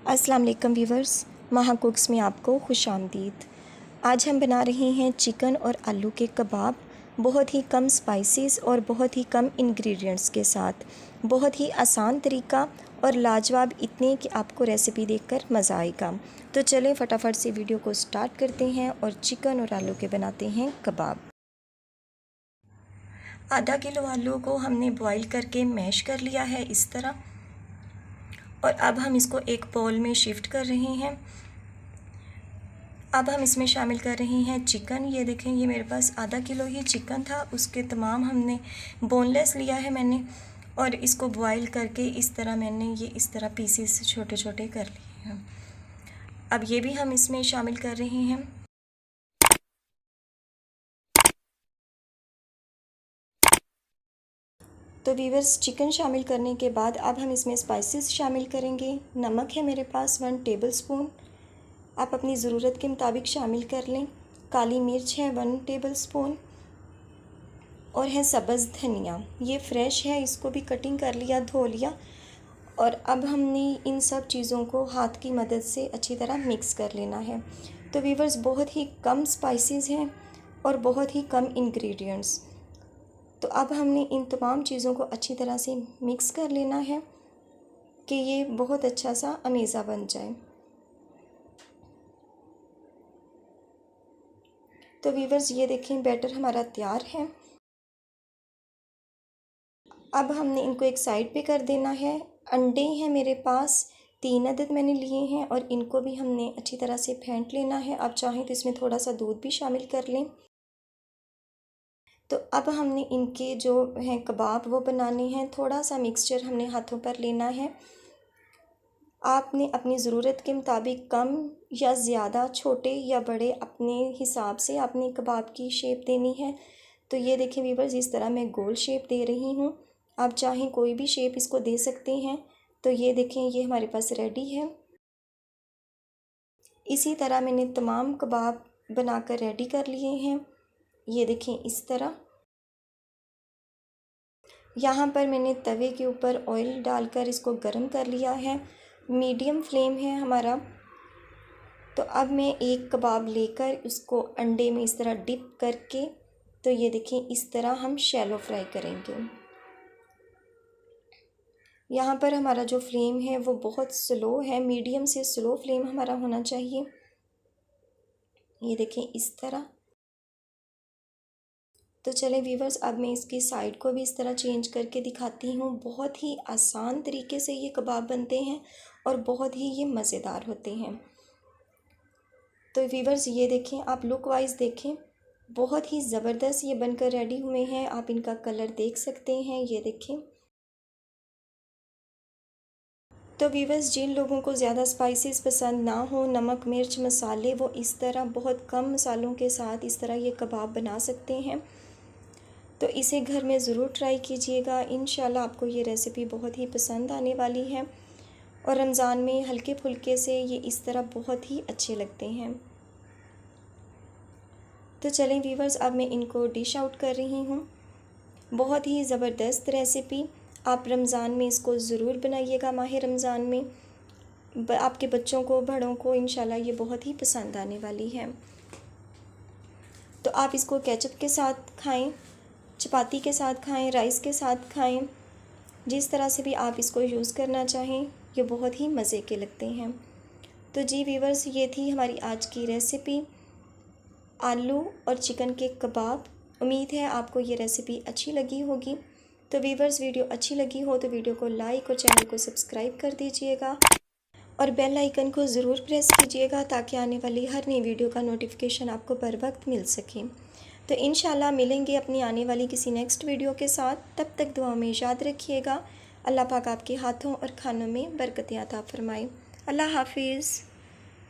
अस्सलाम वालेकुम व्यूवर्स, माहा कुक्स में आपको खुशामदीद। आज हम बना रहे हैं चिकन और आलू के कबाब, बहुत ही कम स्पाइसेस और बहुत ही कम इंग्रेडिएंट्स के साथ। बहुत ही आसान तरीका और लाजवाब इतने कि आपको रेसिपी देखकर मज़ा आएगा। तो चलें फटाफट से वीडियो को स्टार्ट करते हैं और चिकन और आलू के बनाते हैं कबाब। आधा किलो आलू को हमने बॉईल करके मैश कर लिया है इस तरह, और अब हम इसको एक बाउल में शिफ्ट कर रहे हैं। अब हम इसमें शामिल कर रहे हैं चिकन। ये देखें, ये मेरे पास आधा किलो ही चिकन था, उसके तमाम हमने बोनलेस लिया है मैंने, और इसको बॉईल करके इस तरह मैंने ये इस तरह पीसेस छोटे छोटे कर लिए हैं। अब ये भी हम इसमें शामिल कर रहे हैं। तो व्यूअर्स, चिकन शामिल करने के बाद अब हम इसमें स्पाइसेस शामिल करेंगे। नमक है मेरे पास 1 टेबलस्पून, आप अपनी ज़रूरत के मुताबिक शामिल कर लें। काली मिर्च है 1 टेबलस्पून, और है सब्ज़ धनिया। ये फ्रेश है, इसको भी कटिंग कर लिया, धो लिया। और अब हमने इन सब चीज़ों को हाथ की मदद से अच्छी तरह मिक्स कर लेना है। तो व्यूअर्स, बहुत ही कम स्पाइसेस हैं और बहुत ही कम इंग्रेडिएंट्स। तो अब हमने इन तमाम चीज़ों को अच्छी तरह से मिक्स कर लेना है कि ये बहुत अच्छा सा अमेज़ा बन जाए। तो व्यूअर्स, ये देखें, बैटर हमारा तैयार है। अब हमने इनको एक साइड पे कर देना है। अंडे हैं मेरे पास 3 अदद मैंने लिए हैं, और इनको भी हमने अच्छी तरह से फेंट लेना है। आप चाहें तो इसमें थोड़ा सा दूध भी शामिल कर लें। तो अब हमने इनके जो हैं कबाब वो बनाने हैं। थोड़ा सा मिक्सचर हमने हाथों पर लेना है। आपने अपनी ज़रूरत के मुताबिक कम या ज़्यादा, छोटे या बड़े, अपने हिसाब से आपने कबाब की शेप देनी है। तो ये देखें व्यूअर्स, इस तरह मैं गोल शेप दे रही हूँ। आप चाहें कोई भी शेप इसको दे सकते हैं। तो ये देखें, ये हमारे पास रेडी है। इसी तरह मैंने तमाम कबाब बनाकर रेडी कर लिए हैं। ये देखें इस तरह। यहाँ पर मैंने तवे के ऊपर ऑयल डालकर इसको गर्म कर लिया है। मीडियम फ्लेम है हमारा। तो अब मैं एक कबाब लेकर उसको अंडे में इस तरह डिप करके, तो ये देखें इस तरह हम शैलो फ्राई करेंगे। यहाँ पर हमारा जो फ्लेम है वो बहुत स्लो है, मीडियम से स्लो फ्लेम हमारा होना चाहिए। ये देखें इस तरह। तो चलें व्यूवर्स, अब मैं इसकी साइड को भी इस तरह चेंज करके दिखाती हूँ। बहुत ही आसान तरीके से ये कबाब बनते हैं और बहुत ही ये मज़ेदार होते हैं। तो व्यूवर्स, ये देखें, आप लुक वाइज देखें, बहुत ही ज़बरदस्त ये बनकर रेडी हुए हैं। आप इनका कलर देख सकते हैं, ये देखें। तो व्यूवर्स, जिन लोगों को ज़्यादा स्पाइसेस पसंद ना हो, नमक मिर्च मसाले, वो इस तरह बहुत कम मसालों के साथ इस तरह ये कबाब बना सकते हैं। तो इसे घर में ज़रूर ट्राई कीजिएगा। इंशाल्लाह आपको ये रेसिपी बहुत ही पसंद आने वाली है, और रमज़ान में हल्के फुल्के से ये इस तरह बहुत ही अच्छे लगते हैं। तो चलें व्यूवर्स, अब मैं इनको डिश आउट कर रही हूँ। बहुत ही ज़बरदस्त रेसिपी, आप रमज़ान में इसको ज़रूर बनाइएगा। माह रमज़ान में आपके बच्चों को, बड़ों को इंशाल्लाह ये बहुत ही पसंद आने वाली है। तो आप इसको केचप के साथ खाएं, चपाती के साथ खाएं, राइस के साथ खाएं, जिस तरह से भी आप इसको यूज़ करना चाहें, ये बहुत ही मज़े के लगते हैं। तो जी व्यूवर्स, ये थी हमारी आज की रेसिपी, आलू और चिकन के कबाब। उम्मीद है आपको ये रेसिपी अच्छी लगी होगी। तो व्यूवर्स, वीडियो अच्छी लगी हो तो वीडियो को लाइक और चैनल को सब्सक्राइब कर दीजिएगा, और बेल आइकन को ज़रूर प्रेस कीजिएगा ताकि आने वाली हर नई वीडियो का नोटिफिकेशन आपको बर वक्त मिल सके। तो इंशाल्लाह मिलेंगे अपनी आने वाली किसी नेक्स्ट वीडियो के साथ। तब तक दुआ में याद रखिएगा। अल्लाह पाक आपके हाथों और खानों में बरकत अता फरमाए। अल्लाह हाफिज़।